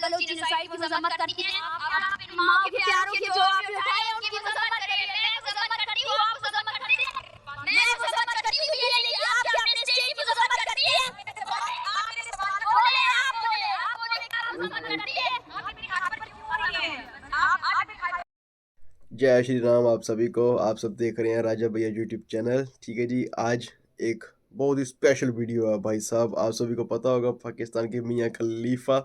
Bloch genocide की मजम्मत करती हैं, आप माँ के प्यारों के जो आप उठाए उनकी मजम्मत करें। मैं मजम्मत करती हूँ, आप मजम्मत करती हैं। मैं मजम्मत करती हूँ, ये नहीं आप क्या अपने स्टेट की मजम्मत करती हैं। आप मेरे सवाल बोले, आप मजम्मत करती हैं। आप मेरी खातिर पर क्यों हो रही हैं? आप जय श्री राम आप सभी को। आप सब देख रहे हैं राजा भैया यूट्यूब चैनल। ठीक है जी, आज एक बहुत ही स्पेशल वीडियो है भाई साहब। आप सभी को पता होगा पाकिस्तान के मियाँ खलीफा।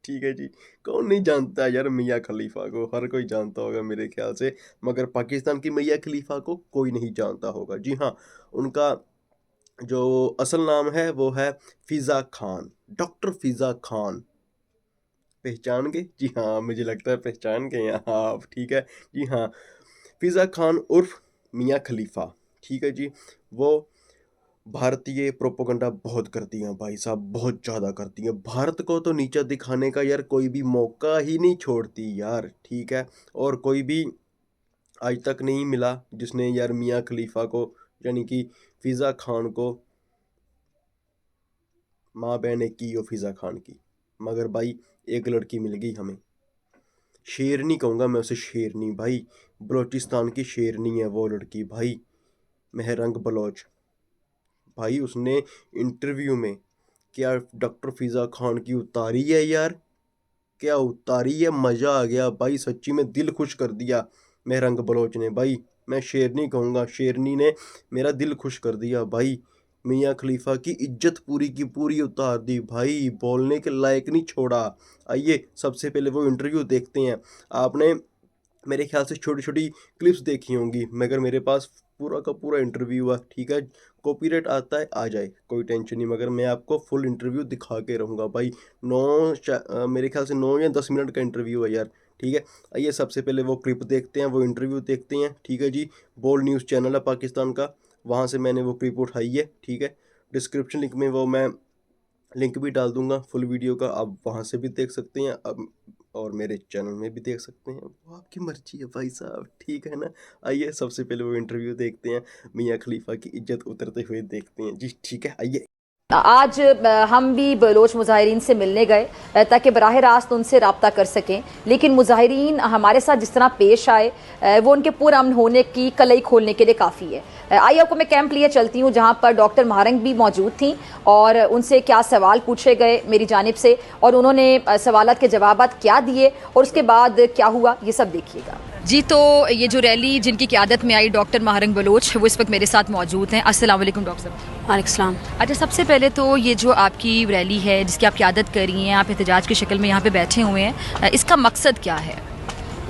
ठीक है जी, कौन नहीं जानता है यार मियाँ खलीफा को, हर कोई जानता होगा मेरे ख्याल से, मगर पाकिस्तान की मियाँ खलीफा को कोई नहीं जानता होगा। जी हाँ, उनका जो असल नाम है वो है फ़िज़ा खान, डॉक्टर फ़िज़ा खान। पहचान गए? जी हाँ, मुझे लगता है पहचान गए हैं आप। ठीक है जी हाँ, फ़िज़ा खान उर्फ मियाँ खलीफा। ठीक है जी, वो भारतीय प्रोपेगेंडा बहुत करती हैं भाई साहब, बहुत ज़्यादा करती हैं। भारत को तो नीचा दिखाने का यार कोई भी मौका ही नहीं छोड़ती यार। ठीक है, और कोई भी आज तक नहीं मिला जिसने यार मियाँ खलीफा को, यानी कि फ़िज़ा खान को, माँ बहन एक की और फ़िज़ा खान की, मगर भाई एक लड़की मिल गई हमें। शेरनी कहूँगा मैं उसे, शेरनी भाई, बलोचिस्तान की शेरनी है वो लड़की भाई, महरंग बलोच। भाई उसने इंटरव्यू में क्या डॉक्टर फ़िज़ा खान की उतारी है यार, क्या उतारी है, मज़ा आ गया भाई, सच्ची में दिल खुश कर दिया महरंग बलोच ने भाई। मैं शेरनी कहूँगा, शेरनी ने मेरा दिल खुश कर दिया भाई। मियाँ खलीफा की इज्जत पूरी की पूरी उतार दी भाई, बोलने के लायक नहीं छोड़ा। आइए सबसे पहले वो इंटरव्यू देखते हैं। आपने मेरे ख्याल से छोटी छोटी क्लिप्स देखी होंगी, मगर मेरे पास पूरा का पूरा इंटरव्यू है। ठीक है, कॉपीराइट आता है आ जाए, कोई टेंशन नहीं, मगर मैं आपको फुल इंटरव्यू दिखा के रहूँगा भाई। मेरे ख्याल से 9 या 10 मिनट का इंटरव्यू है यार। ठीक है, आइए सबसे पहले वो क्लिप देखते हैं, वो इंटरव्यू देखते हैं। ठीक है जी, बोल न्यूज़ चैनल है पाकिस्तान का, वहाँ से मैंने वो क्लिप उठाई है। ठीक है, डिस्क्रिप्शन लिंक में वो मैं लिंक भी डाल दूंगा फुल वीडियो का, आप वहाँ से भी देख सकते हैं अब, और मेरे चैनल में भी देख सकते हैं, वो आपकी मर्जी है भाई साहब। ठीक है ना, आइए सबसे पहले वो इंटरव्यू देखते हैं, मियाँ खलीफा की इज्जत उतरते हुए देखते हैं जी। ठीक है, आइए। आज हम भी बलोच मुजाहिरीन से मिलने गए ताकि बराह रास्त उनसे रब्ता कर सकें, लेकिन मुजाहिरीन हमारे साथ जिस तरह पेश आए वो उनके पुरअमन होने की कलई खोलने के लिए काफ़ी है। आइए आपको मैं कैंप लिए चलती हूँ जहाँ पर डॉक्टर महारंग भी मौजूद थी और उनसे क्या सवाल पूछे गए मेरी जानिब से, और उन्होंने सवालात के जवाब क्या दिए और उसके बाद क्या हुआ, ये सब देखिएगा जी। तो ये जो रैली जिनकी क़यादत में आई डॉक्टर महारंग बलोच, वो इस वक्त मेरे साथ मौजूद हैं। अस्सलाम वालेकुम डॉक्टर साहब। वालेकुम सलाम। अच्छा, सबसे पहले तो ये जो आपकी रैली है जिसकी आप क़यादत कर रही हैं, आप एहतजाज की शक्ल में यहाँ पे बैठे हुए हैं, इसका मकसद क्या है?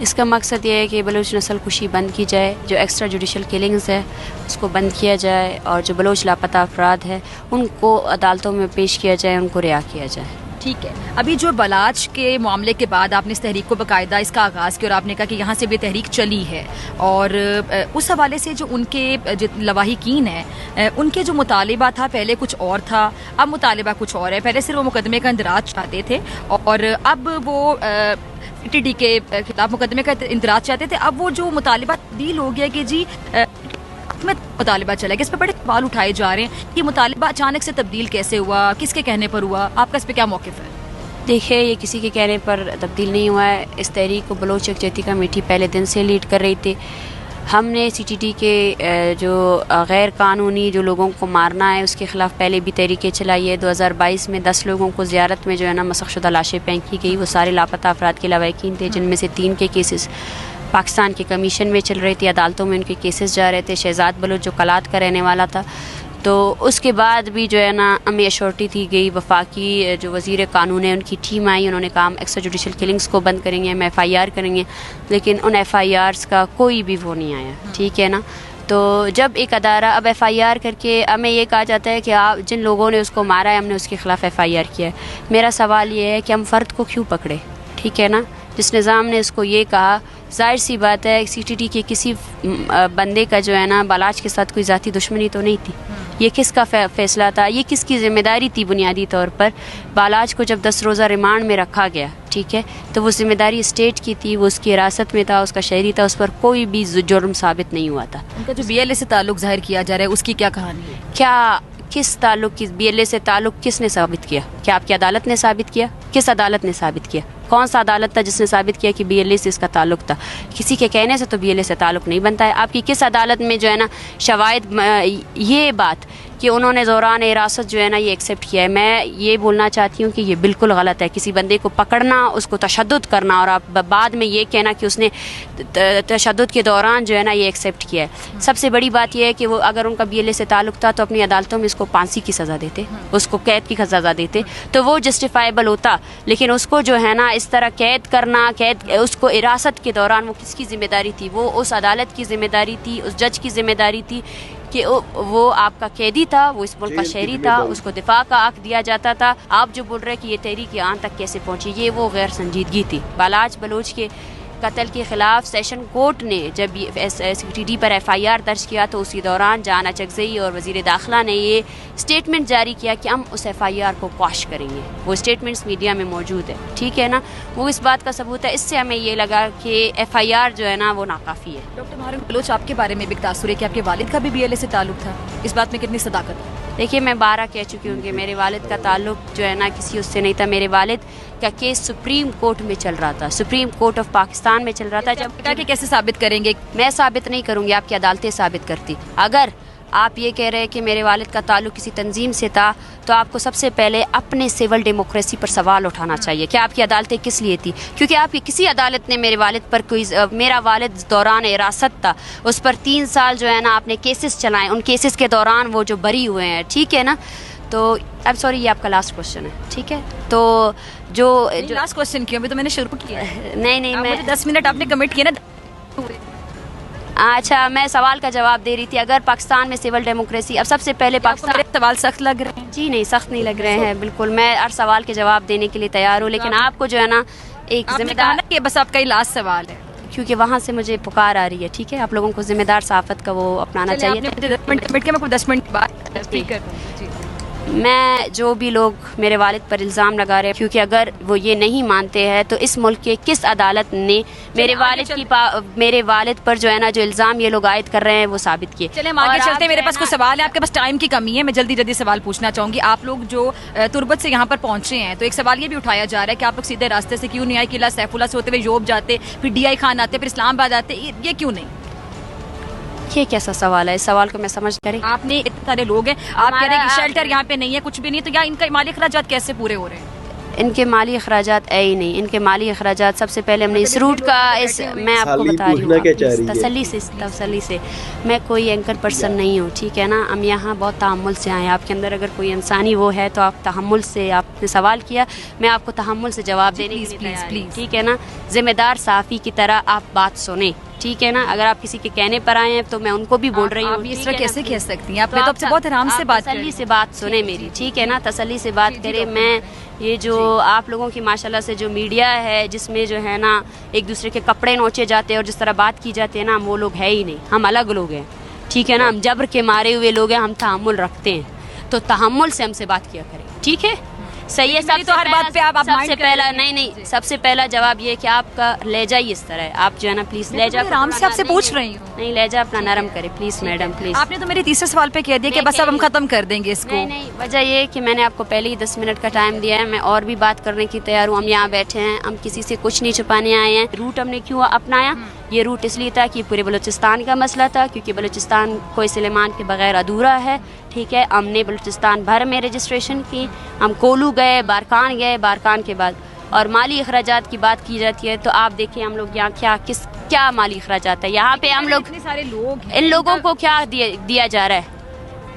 इसका मकसद ये है कि बलोच नस्ल कुशी बंद की जाए, जो एक्स्ट्रा जुडिशल किलिंग्स है उसको बंद किया जाए, और जो बलोच लापता अफराद है उनको अदालतों में पेश किया जाए, उनको रिहा किया जाए। ठीक है, अभी जो बलाच के मामले के बाद आपने इस तहरीक को बाकायदा इसका आगाज़ किया और आपने कहा कि यहाँ से भी तहरीक चली है, और उस हवाले से जो उनके जो लवाहिकीन हैं उनके जो मुतालिबा था पहले कुछ और था, अब मुतालिबा कुछ और है। पहले सिर्फ वो मुकदमे का इंदराज चाहते थे और अब वो टीटी के खिलाफ मुकदमे का इंदराज चाहते थे। अब वो जो मुतालिबा तब्दील हो गया कि जी में मुतालिबा चला गया, इस पर बड़े सवाल उठाए जा रहे हैं कि मुतालिबा अचानक से तब्दील कैसे हुआ, किसके कहने पर हुआ, आपका इस पर क्या मौक़िफ़ है? देखिए, ये किसी के कहने पर तब्दील नहीं हुआ है। इस तहरीक को बलोच यकजहती कमेटी पहले दिन से लीड कर रही थी। हमने CTT के जो गैर कानूनी जो लोगों को मारना है उसके ख़िलाफ़ पहले भी तहरीकें चलाई है। 2022 में 10 लोगों को ज़ियारत में जो है ना मसख़शुदा लाशें फेंकी गई, वो सारे लापता अफराद के लवाहिकीन थे, जिनमें से 3 के केसेस पाकिस्तान के कमीशन में चल रही थी, अदालतों में उनके केसेस जा रहे थे। शहजाद बलोच जो कलात का रहने वाला था, तो उसके बाद भी जो है ना हमें अश्योरिटी दी गई। वफाकी जो वज़ीर कानून है उनकी टीम आई, उन्होंने कहा एक्स्ट्रा जुडिशल किलिंग्स को बंद करेंगे, हम FIR करेंगे, लेकिन उन FIRs का कोई भी वो नहीं आया। ठीक है ना, तो जब एक अदारा अब FIR करके हमें ये कहा जाता है कि आप जिन लोगों ने उसको मारा है हमने उसके ख़िलाफ़ FIR किया है, मेरा सवाल ये है कि हम फ़र्द को क्यों पकड़े? ठीक है ना, जिस निज़ाम ने उसको ये कहा, जाहिर सी बात है CTT के किसी बंदे का जो है ना बलाच के साथ कोई ज़ाती दुश्मनी तो नहीं थी। ये किसका फ़ैसला था, ये किसकी ज़िम्मेदारी थी? बुनियादी तौर पर बालाच को जब 10 रोज़ा रिमांड में रखा गया, ठीक है, तो वो ज़िम्मेदारी स्टेट की थी, वो उसकी हिरासत में था, उसका शहरी था, उस पर कोई भी जुर्म साबित नहीं हुआ था। उनका जो BLA से ताल्लुक़ ज़ाहिर किया जा रहा है उसकी क्या कहानी है? क्या किस ताल्लुक़ की BLA से ताल्लुक़ किसने साबित किया? क्या आपकी अदालत ने साबित किया? किस अदालत ने साबित किया? कौन सा अदालत था जिसने साबित किया कि BLA से इसका ताल्लुक था? किसी के कहने से तो BLA से ताल्लुक नहीं बनता है। आपकी किस अदालत में जो है ना शवाहिद ये बात कि उन्होंने दौरान हिरासत जो है ना ये एक्सेप्ट किया है? मैं ये बोलना चाहती हूँ कि ये बिल्कुल गलत है। किसी बंदे को पकड़ना, उसको तशद्दुद करना और आप बाद में ये कहना कि उसने तशद्दुद के दौरान जो है ना ये एक्सेप्ट किया है। सबसे बड़ी बात यह है कि वो अगर उनका BLA से ताल्लुक था तो अपनी अदालतों में इसको फांसी की सज़ा देते, उसको कैद की सज़ा देते, तो वो जस्टिफाइबल होता। लेकिन उसको जो है ना इस तरह कैद करना, उसको हिरासत के दौरान वो किसकी जिम्मेदारी थी? वो उस अदालत की जिम्मेदारी थी, उस जज की जिम्मेदारी थी कि वो आपका कैदी था, वो इस मुल्क का शहरी था, उसको दिफा का हक दिया जाता था। आप जो बोल रहे हैं कि ये तहरीक आन तक कैसे पहुंची, ये वो गैर संजीदगी थी। बालाज बलोच के कत्ल के खिलाफ सेशन कोर्ट ने जब CTD पर FIR दर्ज किया तो उसी दौरान जाना चकजई और वज़ीर दाखिला ने ये स्टेटमेंट जारी किया कि हम उस FIR को क्वाश करेंगे। वो स्टेटमेंट्स मीडिया में मौजूद है, ठीक है ना, वो इस बात का सबूत है। इससे हमें ये लगा कि FIR जो है ना वो नाकाफ़ी है। डॉक्टर मारिम बलोच, आपके बारे में भी एक तासुर है कि आपके वालिद का भी BLA से ताल्लुक था, इस बात में कितनी सदाकत है? देखिए, मैं 12 कह चुकी हूँ कि मेरे वालिद का ताल्लुक जो है ना किसी उससे नहीं था। मेरे वालिद का केस सुप्रीम कोर्ट में चल रहा था, सुप्रीम कोर्ट ऑफ पाकिस्तान में चल रहा था। जब कि कैसे साबित करेंगे? मैं साबित नहीं करूँगी, आपकी अदालतें साबित करती। अगर आप ये कह रहे हैं कि मेरे वालिद का ताल्लुक किसी तंजीम से था तो आपको सबसे पहले अपने सिविल डेमोक्रेसी पर सवाल उठाना चाहिए कि आपकी अदालतें किस लिए थी। क्योंकि आपकी किसी अदालत ने मेरे वालिद पर कोई, मेरा वालिद दौरान हिरासत था, उस पर 3 साल जो है ना आपने केसेस चलाए, उन केसेस के दौरान वो जो बरी हुए हैं, ठीक है ना। तो अब सॉरी, ये आपका लास्ट क्वेश्चन है, ठीक है। तो जो लास्ट क्वेश्चन क्यों? अभी तो मैंने शुरू किया है। नहीं, मैं 10 मिनट आपने कमिट किया ना। अच्छा, मैं सवाल का जवाब दे रही थी। अगर पाकिस्तान में सिविल डेमोक्रेसी, अब सबसे पहले पाकिस्तान, सवाल सख्त लग रहे हैं? जी नहीं, सख्त नहीं लग रहे हैं, बिल्कुल। मैं हर सवाल के जवाब देने के लिए तैयार हूँ, लेकिन आपको जो है ना एक जिम्मेदार, कि बस आपका ही लास्ट सवाल है, क्योंकि वहाँ से मुझे पुकार आ रही है, ठीक है। आप लोगों को जिम्मेदार सहाफत का वो अपनाना चाहिए। 10 मिनट बाद मैं जो भी लोग मेरे वालिद पर इल्ज़ाम लगा रहे हैं, क्योंकि अगर वो ये नहीं मानते हैं तो इस मुल्क के किस अदालत ने मेरे वालिद पर जो है ना जो इल्ज़ाम ये लोग आयद कर रहे हैं वो साबित किए। चले हम आगे चलते हैं। मेरे पास कुछ सवाल है, आपके पास टाइम की कमी है, मैं जल्दी सवाल पूछना चाहूंगी। आप लोग जो तुर्बत से यहाँ पर पहुंचे हैं तो एक सवाल ये भी उठाया जा रहा है कि आप लोग सीधे रास्ते से क्यों नहीं आए? किला सैफुल्ला से होते हुए योब जाते, फिर DI खान आते, फिर इस्लामाबाद आते, ये क्यों नहीं? ये कैसा सवाल है? इस सवाल को मैं समझ करें। आपने इतने सारे लोग हैं, आप कह रहे हैं कि शेल्टर यहाँ पे नहीं है, कुछ भी नहीं, तो यहाँ इनका माली अखराजात कैसे पूरे हो रहे हैं? इनके माली अखराजात है ही नहीं। इनके माली अखराजात सबसे पहले हमने इस रूट का मैं आपको बता रही हूँ तसल्ली से मैं कोई एंकर पर्सन नहीं हूँ, ठीक है ना। हम यहाँ बहुत तहम्मुल से आए। आपके अंदर अगर कोई इंसानी वो है तो आप तहम्मुल से, आपने सवाल किया, मैं आपको तहम्मुल से जवाब देने के लिए प्लीज़, ठीक है ना। जिम्मेदार साफ़ी की तरह आप बात सुने, ठीक है ना। अगर आप किसी के कहने पर आए हैं तो मैं उनको भी बोल रही हूँ। इस तरह कैसे कह सकती हैं? आपने तो आपसे बहुत आराम से बात, तसल्ली से बात सुने मेरी, ठीक है ना, तसल्ली से बात करें। मैं ये जो आप लोगों की माशाल्लाह से जो मीडिया है जिसमें जो है ना एक दूसरे के कपड़े नोचे जाते हैं और जिस तरह बात की जाती है ना, वो लोग है ही नहीं। हम अलग लोग हैं, ठीक है ना। हम जबर के मारे हुए लोग हैं, हम तहम्मुल रखते हैं, तो तहम्मुल से हमसे बात किया करें, ठीक है। सही है। तो हर बात पे आप सबसे पहला नहीं, सबसे पहला जवाब ये कि आपका लहजा ही इस तरह है। आप जो है ना प्लीज लहजा आराम से आपसे पूछ रही हूँ, नहीं लहजा अपना नरम करे प्लीज मैडम, प्लीज। आपने तो मेरे तीसरे सवाल पे कह दिया कि बस अब हम खत्म कर देंगे इसको। नहीं, वजह ये कि मैंने आपको पहले ही 10 मिनट का टाइम दिया है। मैं और भी बात करने की तैयार हूँ। हम यहाँ बैठे हैं, हम किसी से कुछ नहीं छुपाने आए हैं। रूट हमने क्यों अपनाया? ये रूट इसलिए था कि पूरे बलूचिस्तान का मसला था, क्योंकि बलूचिस्तान कोई सुलेमान के बगैर अधूरा है, ठीक है। हमने बलूचिस्तान भर में रजिस्ट्रेशन की, हम कोलू गए, बारकान गए, बारकान के बाद और माली अखराजात की बात की जाती है तो आप देखिए हम लोग यहाँ क्या माली अखराजात है। यहाँ पे हम लोग, इतने सारे लोग, इन लोगों को क्या दिया जा रहा है?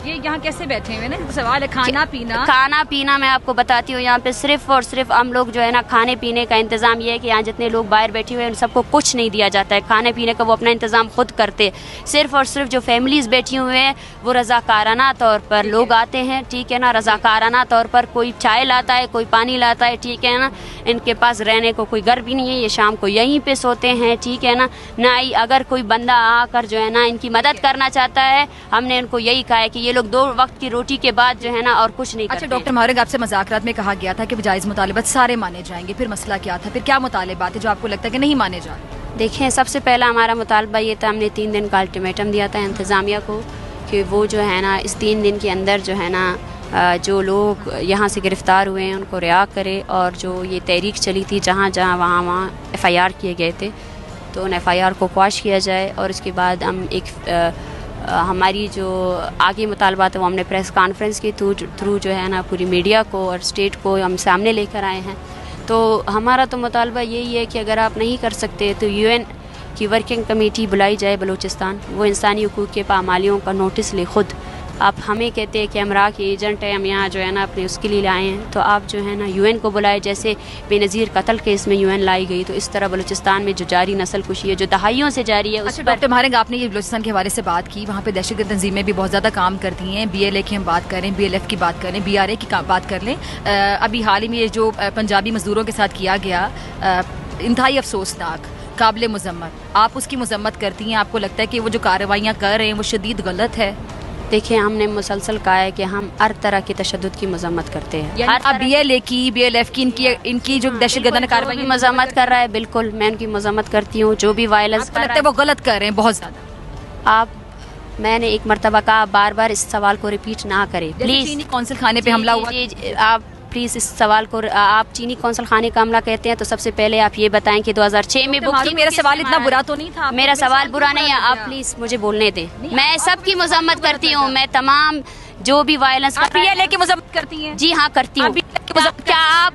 ये यहाँ कैसे बैठे हुए ना, सवाल है खाना पीना मैं आपको बताती हूँ। यहाँ पे सिर्फ और सिर्फ हम लोग जो है ना खाने पीने का इंतज़ाम ये है कि यहाँ जितने लोग बाहर बैठे हुए हैं उन सबको कुछ नहीं दिया जाता है। खाने पीने का वो अपना इंतज़ाम खुद करते। सिर्फ और सिर्फ जो फैमिलीज़ बैठी हुए हैं वो रज़ाकाराना तौर पर लोग आते हैं, ठीक है ना। रज़ाकाराना तौर पर कोई चाय लाता है, कोई पानी लाता है, ठीक है ना। इनके पास रहने को कोई घर भी नहीं है, ये शाम को यहीं पे सोते हैं, ठीक है ना ही अगर कोई बंदा आकर जो है ना इनकी मदद करना चाहता है, हमने इनको यही कहा है कि ये लोग 2 वक्त की रोटी के बाद जो है ना और कुछ नहीं करते। अच्छा डॉक्टर मारिक, आपसे मज़ाकरात में कहा गया था कि जायज़ मुतालिबात सारे माने जाएंगे, फिर मसला क्या था? फिर क्या मुतालिबात है जो आपको लगता है कि नहीं माने जा रहे? देखें, सबसे पहला हमारा मुतालबा ये था, हमने 3 दिन का अल्टीमेटम दिया था इंतज़ामिया को कि वो जो है ना इस 3 दिन के अंदर जो है ना जो लोग यहाँ से गिरफ़्तार हुए हैं उनको रिहा करे, और जो ये तहरीक चली थी जहाँ जहाँ वहाँ FIR किए गए थे तो उन FIR को क्वाश किया जाए। और इसके बाद हम हमारी जो आगे मुतालबात है वो हमने प्रेस कॉन्फ्रेंस के थ्रू जो है ना पूरी मीडिया को और स्टेट को हम सामने लेकर आए हैं। तो हमारा तो मुतालबा यही है कि अगर आप नहीं कर सकते तो UN की वर्किंग कमेटी बुलाई जाए बलूचिस्तान, वो इंसानी हुकूक़ के पामालियों का नोटिस ले खुद। आप हमें कहते हैं कि हम राह के एजेंट हैं, हम यहाँ जो है ना अपने उसके लिए लाए हैं, तो आप जो है ना UN को बुलाए। जैसे बेनज़ीर कत्ल केस में UN लाई गई, तो इस तरह बलूचिस्तान में जो जारी नस्ल कुशी है जो दहाइयों से जारी है। अच्छा डॉक्टर महारंग, आपने ये बलूचिस्तान के हवाले से बात की, वहाँ पे दहशतगर्द तंजीमें भी बहुत ज़्यादा काम करती हैं। BLA की हम बात करें, BLF की बात करें, BRA की बात कर लें, अभी हाल ही में ये जो पंजाबी मजदूरों के साथ किया गया, इंतहाई अफसोसनाक, काबिल मजम्मत, आप उसकी मजम्मत करती हैं? आपको लगता है कि वो जो कार्रवाइयाँ कर रहे हैं वो शदीद गलत है? देखिए, हमने मुसलसल कहा है कि हम हर तरह की तशद्दुद की मजम्मत करते हैं। अब BLA की, BLF की, इनकी जो दहशतगर्दाना कार्रवाई मजम्मत कर रहा है, बिल्कुल मैं उनकी मजम्मत करती हूँ। जो भी वायलेंस लगता है वो गलत कर रहे हैं बहुत ज़्यादा। मैंने एक मरतबा कहा, बार बार इस सवाल को रिपीट ना करें प्लीज़। चीनी कौंसल खाने पे हमला हुआ, आप प्लीज़ इस सवाल को, आप चीनी कौंसल खाने का हमला कहते हैं तो सबसे पहले आप ये बताएं कि 2006 में बुक थी। मेरा सवाल इतना बुरा तो नहीं था। मेरा सवाल बुरा नहीं है, आप प्लीज़ मुझे बोलने दें। मैं सबकी मजम्मत करती हूँ, मैं तमाम जो भी वायलेंस BLA की मजम्मत करती हैं? जी हाँ, करती हूँ। क्या आप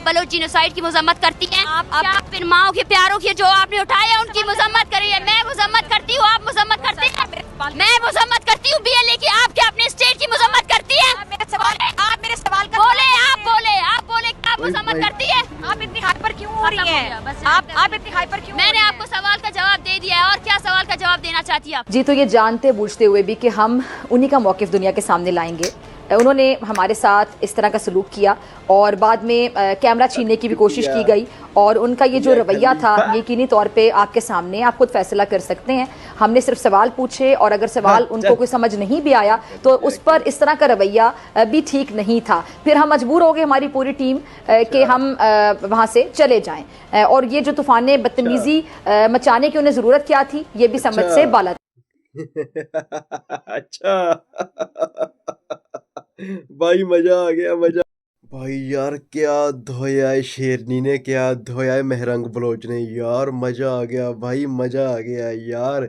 बलोच जीनोसाइड की मजम्मत करती हैं? क्या आप इन माओं के प्यारों के जो आपने उठाए उनकी मजम्मत करी है? मैं मजम्मत करती हूँ, आप मजम्मत करते हैं? मैं मजम्मत करती हूँ BLA की, आप क्या अपने स्टेट की मजम्मत करती है? आप मेरे सवाल का आप बोले क्या मजम्मत करती है? आप इतनी हाइपर क्यों हो रही हैं? आप इतनी हाइपर क्यों? मैंने आपको सवाल का जवाब दे दिया है, और क्या सवाल का जवाब देना चाहती है आप? जी, तो ये जानते बूझते हुए भी कि हम उन्हीं का मौक़िफ़ दुनिया के सामने लाएंगे, उन्होंने हमारे साथ इस तरह का सलूक किया और बाद में कैमरा छीनने की भी कोशिश की गई, और उनका ये जो रवैया था यकीनी तौर पे आपके सामने, आप खुद फैसला कर सकते हैं। हमने सिर्फ सवाल पूछे, और अगर सवाल उनको कोई समझ नहीं भी आया तो उस पर इस तरह का रवैया भी ठीक नहीं था। फिर हम मजबूर हो गए, हमारी पूरी टीम, कि हम वहाँ से चले जाएं, और ये जो तूफान बदतमीज़ी मचाने की उन्हें ज़रूरत क्या थी, ये भी समझ से बाला। अच्छा भाई, मजा आ गया, मजा भाई यार। क्या धोया है शेरनी ने, क्या धोया है महरंग बलोच ने यार, मजा आ गया भाई, मजा आ गया यार।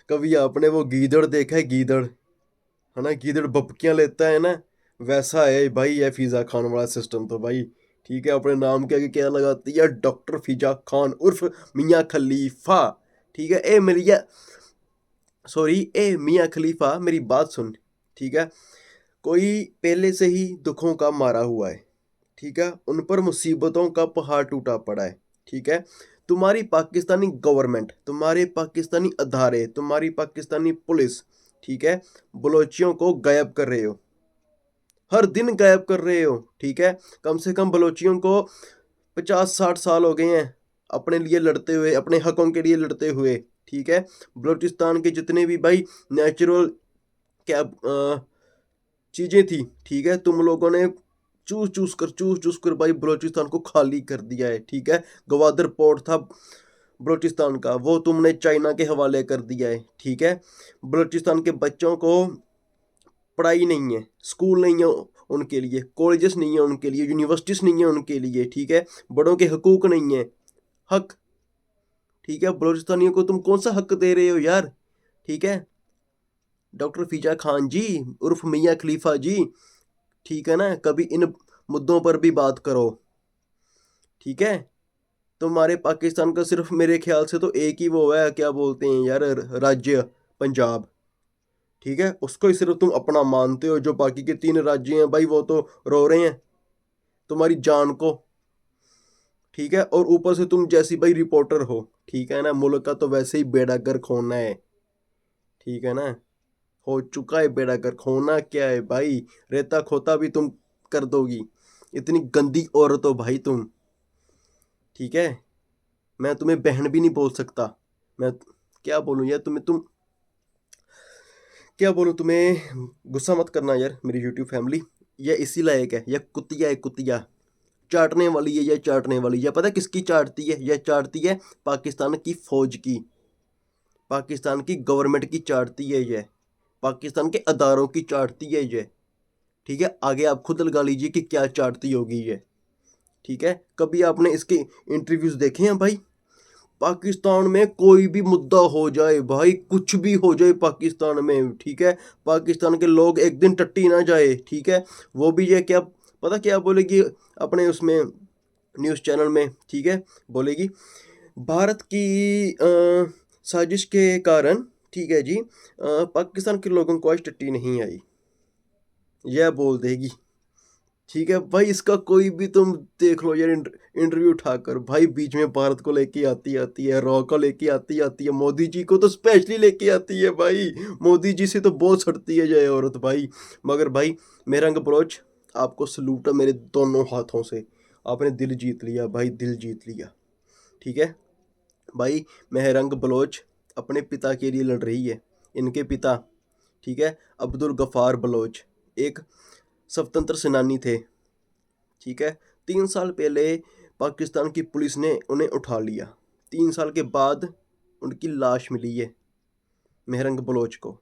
कभी आपने वो गीदड़ देखा है? गीदड़ है ना, गीदड़ बपकियां लेता है ना, वैसा है भाई ये फिजा खान वाला सिस्टम तो भाई। ठीक है, अपने नाम के आगे क्या लगाती है? डॉक्टर फिजा खान उर्फ मियाँ खलीफा। ठीक है, ए मियाँ खलीफा, मेरी बात सुन। ठीक है, कोई पहले से ही दुखों का मारा हुआ है, ठीक है, उन पर मुसीबतों का पहाड़ टूटा पड़ा है। ठीक है, तुम्हारी पाकिस्तानी गवर्नमेंट, तुम्हारे पाकिस्तानी अदारे, तुम्हारी पाकिस्तानी पुलिस, ठीक है, बलोचियों को गायब कर रहे हो, हर दिन गायब कर रहे हो। ठीक है, कम से कम बलोचियों को 50-60 साल हो गए हैं अपने लिए लड़ते हुए, अपने हकों के लिए लड़ते हुए। ठीक है, बलोचिस्तान के जितने भी भाई नेचुरल क्या चीज़ें थी, ठीक है, तुम लोगों ने चूस चूस कर भाई बलोचिस्तान को खाली कर दिया है। ठीक है, गवादर पोर्ट था बलोचिस्तान का, वो तुमने चाइना के हवाले कर दिया है। ठीक है, बलोचिस्तान के बच्चों को पढ़ाई नहीं है, स्कूल नहीं है उनके लिए, कॉलेजेस नहीं है उनके लिए, यूनिवर्सिटीज़ नहीं है उनके लिए। ठीक है, बड़ों के हकूक़ नहीं है, हक। ठीक है, बलोचिस्तानियों को तुम कौन सा हक दे रहे हो यार? ठीक है, डॉक्टर फिजा खान जी उर्फ मियाँ खलीफा जी, ठीक है ना, कभी इन मुद्दों पर भी बात करो। ठीक है, तुम्हारे पाकिस्तान का सिर्फ मेरे ख्याल से तो एक ही वो है, क्या बोलते हैं यार, राज्य पंजाब। ठीक है, उसको ही सिर्फ तुम अपना मानते हो, जो बाकी के 3 राज्य हैं भाई वो तो रो रहे हैं तुम्हारी जान को। ठीक है, और ऊपर से तुम जैसी भाई रिपोर्टर हो, ठीक है ना, मुल्क का तो वैसे ही बेड़ा गर्क होना है। ठीक है ना, हो चुका है बेड़ा गर्क, होना क्या है भाई, रेता खोता भी तुम कर दोगी, इतनी गंदी औरत हो भाई तुम। ठीक है, मैं तुम्हें बहन भी नहीं बोल सकता, मैं क्या बोलूँ यार तुम क्या बोलूँ तुम्हें। गुस्सा मत करना यार मेरी यूट्यूब फैमिली, यह इसी लायक है, यह कुतिया है, कुतिया चाटने वाली है, यह चाटने वाली है। पता किसकी चाटती है? यह चाटती है पाकिस्तान की फ़ौज की, पाकिस्तान की गवर्नमेंट की चाटती है, यह पाकिस्तान के अदारों की चाटती है। ठीक है, आगे आप खुद लगा लीजिए कि क्या चाटती होगी ये। ठीक है, कभी आपने इसके इंटरव्यूज देखे हैं भाई? पाकिस्तान में कोई भी मुद्दा हो जाए भाई, कुछ भी हो जाए पाकिस्तान में, ठीक है, पाकिस्तान के लोग एक दिन टट्टी ना जाए, ठीक है, वो भी ये क्या पता क्या बोलेगी अपने उसमें न्यूज़ चैनल में, ठीक है, बोलेगी भारत की साजिश के कारण, ठीक है जी, पाकिस्तान के लोगों को आज टट्टी नहीं आई, यह बोल देगी। ठीक है भाई, इसका कोई भी तुम देख लो यार इंटरव्यू उठाकर, भाई बीच में भारत को लेके आती है, रॉ को लेके आती है, मोदी जी को तो स्पेशली लेके आती है भाई, मोदी जी से तो बहुत सड़ती है ये औरत भाई। मगर भाई मेहरंग बलोच, आपको सलूट है मेरे दोनों हाथों से, आपने दिल जीत लिया भाई, दिल जीत लिया। ठीक है भाई, मेहरंग बलोच अपने पिता के लिए लड़ रही है। इनके पिता, ठीक है, अब्दुल गफ़ार बलोच एक स्वतंत्र सेनानी थे। ठीक है, 3 साल पहले पाकिस्तान की पुलिस ने उन्हें उठा लिया। 3 साल के बाद उनकी लाश मिली है मेहरंग बलोच को।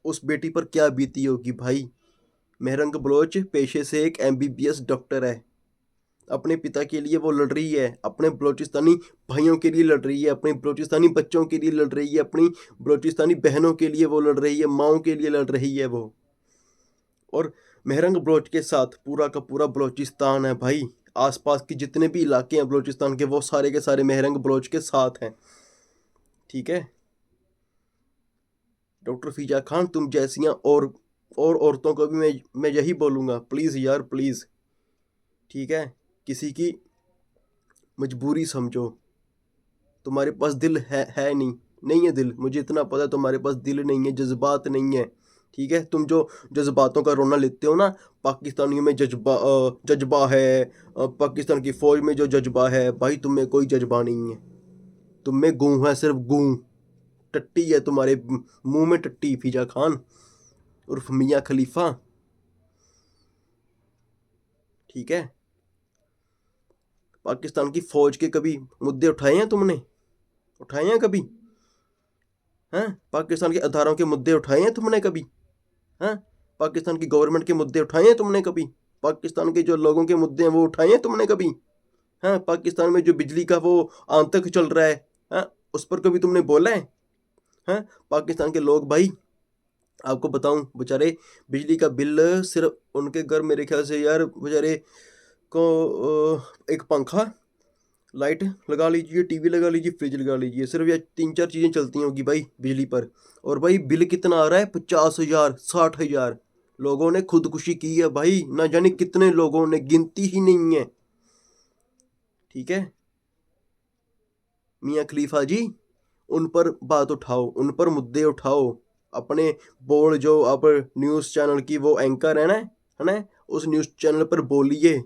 उस बेटी पर क्या बीती होगी भाई। मेहरंग बलोच पेशे से एक MBBS डॉक्टर है। अपने पिता के लिए वो लड़ रही है, अपने बलोचिस्तानी भाइयों के लिए लड़ रही है, अपने बलोचिस्तानी बच्चों के लिए लड़ रही है, अपनी बलोचिस्तानी बहनों के लिए वो लड़ रही है, माँओं के लिए लड़ रही है वो। और मेहरंग बलोच के साथ पूरा का पूरा बलोचिस्तान है भाई। आसपास के जितने भी इलाके हैं बलोचिस्तान के, वो सारे के सारे मेहरंग बलोच के साथ हैं। ठीक है, डॉक्टर फीजा खान तुम जैसियाँ और औरतों को भी मैं यही बोलूँगा, प्लीज़ यार प्लीज़, ठीक है, किसी की मजबूरी समझो। तुम्हारे पास दिल है नहीं है दिल, मुझे इतना पता है तुम्हारे पास दिल नहीं है, जज्बात नहीं है। ठीक है, तुम जो जज्बातों का रोना लेते हो ना, पाकिस्तानियों में जज्बा है, पाकिस्तान की फ़ौज में जो जज्बा है भाई, तुम में कोई जज्बा नहीं है, तुम में गूं है, सिर्फ गूं, टट्टी है तुम्हारे मुंह में, टट्टी फीजा खान उर्फ मियाँ खलीफा। ठीक है, पाकिस्तान की फ़ौज के कभी मुद्दे उठाए हैं तुमने? उठाए हैं कभी? हैं, पाकिस्तान के अदारों के मुद्दे उठाए हैं तुमने कभी? हैं, पाकिस्तान की गवर्नमेंट के मुद्दे उठाए हैं तुमने कभी? पाकिस्तान के जो लोगों के मुद्दे हैं वो उठाए हैं तुमने कभी? हैं, पाकिस्तान में जो बिजली का वो आतंक चल रहा है, हैं, उस पर कभी तुमने बोला है? हैं, पाकिस्तान के लोग भाई, आपको बताऊं, बेचारे बिजली का बिल सिर्फ उनके घर मेरे ख्याल से यार बेचारे को एक पंखा, लाइट लगा लीजिए, टीवी लगा लीजिए, फ्रिज लगा लीजिए, सिर्फ ये 3-4 चीज़ें चलती होगी भाई बिजली पर। और भाई बिल कितना आ रहा है? 50,000 60,000। लोगों ने खुदकुशी की है भाई, ना जाने कितने लोगों ने, गिनती ही नहीं है। ठीक है मियाँ खलीफा जी, उन पर बात उठाओ, उन पर मुद्दे उठाओ। अपने बोर्ड जो आप न्यूज़ चैनल की वो एंकर है ना, उस न्यूज़ चैनल पर बोलिए।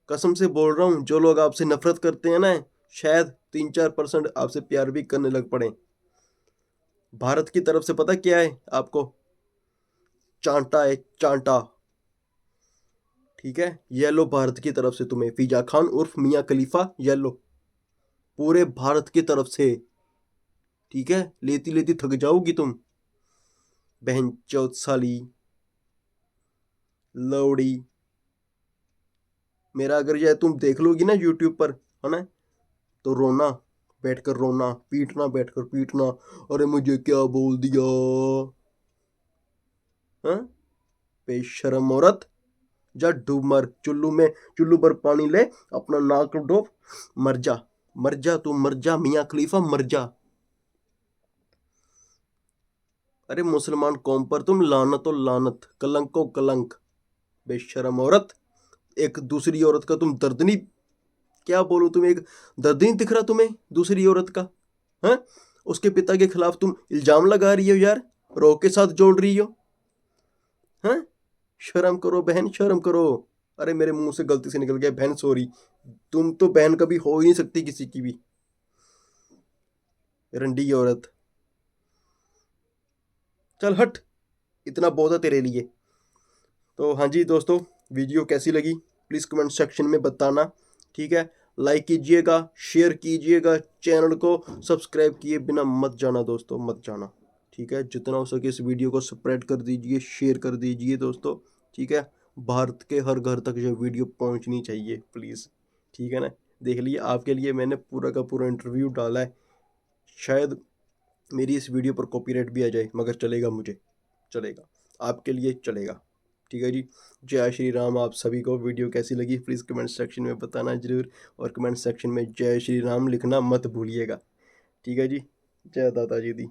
कसम से बोल रहा हूँ, जो लोग आपसे नफरत करते हैं ना, शायद 3-4% आपसे प्यार भी करने लग पड़े। भारत की तरफ से पता क्या है आपको? चांटा है, चांटा। ठीक है, ये लो भारत की तरफ से तुम्हें, फीजा खान उर्फ मियाँ खलीफा, ये लो पूरे भारत की तरफ से। ठीक है, लेती लेती थक जाओगी तुम, बहन चौथ साली लौड़ी। मेरा अगर यह तुम देख लोगी ना यूट्यूब पर, है ना, तो रोना, बैठकर रोना, पीटना, बैठकर पीटना, अरे मुझे क्या बोल दिया, हाँ, बेशरम औरत, जा डूब मर, चुल्लू पर पानी ले, अपना नाक डोब, मर जा, मर जा, तू मर जा मियाँ खलीफा, मर जा। अरे मुसलमान कौम पर तुम लानत और लानत, कलंको कलंक, बेशरम औरत। एक दूसरी औरत का तुम दर्द नहीं, क्या बोलूं तुम्हें, एक दर्द नहीं दिख रहा तुम्हें दूसरी औरत का? हैं, उसके पिता के खिलाफ तुम इल्जाम लगा रही हो यार, रो के साथ जोड़ रही हो। हैं, शर्म करो बहन, शर्म करो। अरे मेरे मुंह से गलती से निकल गया बहन, सॉरी। तुम तो बहन कभी हो ही नहीं सकती किसी की भी, रंडी औरत। चल हट, इतना बहुत है तेरे लिए। तो हाँ जी दोस्तों, वीडियो कैसी लगी प्लीज़ कमेंट सेक्शन में बताना। ठीक है, लाइक कीजिएगा, शेयर कीजिएगा, चैनल को सब्सक्राइब किए बिना मत जाना दोस्तों, मत जाना। ठीक है, जितना हो सके इस वीडियो को स्प्रेड कर दीजिए, शेयर कर दीजिए दोस्तों। ठीक है, भारत के हर घर तक ये वीडियो पहुंचनी चाहिए प्लीज़, ठीक है ना। देख लिए, आपके लिए मैंने पूरा का पूरा इंटरव्यू डाला है। शायद मेरी इस वीडियो पर कॉपीराइट भी आ जाए, मगर चलेगा, मुझे चलेगा, आपके लिए चलेगा, ठीक है जी। जय श्री राम। आप सभी को वीडियो कैसी लगी प्लीज़ कमेंट सेक्शन में बताना ज़रूर, और कमेंट सेक्शन में जय श्री राम लिखना मत भूलिएगा, ठीक है जी। जय दादा जी दी।